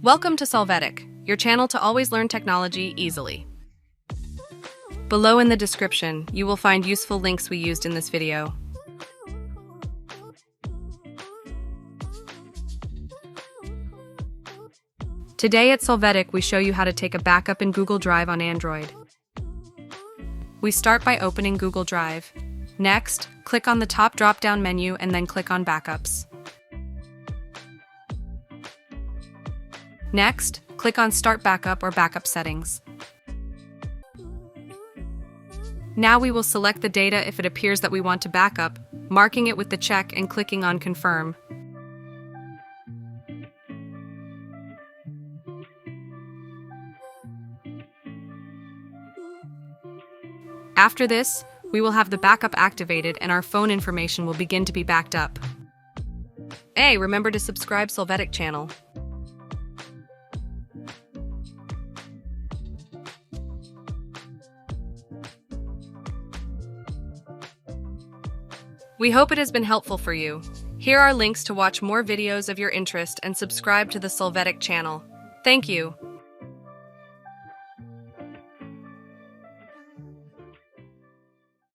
Welcome to Solvetic, your channel to always learn technology easily. Below in the description, you will find useful links we used in this video. Today at Solvetic, we show you how to take a backup in Google Drive on Android. We start by opening Google Drive. Next, click on the top drop-down menu and then click on Backups. Next, click on Start Backup or Backup Settings. Now we will select the data if it appears that we want to backup, marking it with the check and clicking on Confirm. After this, we will have the backup activated and our phone information will begin to be backed up. Hey, remember to subscribe Solvetic channel. We hope it has been helpful for you. Here are links to watch more videos of your interest and subscribe to the Solvetic channel. Thank you.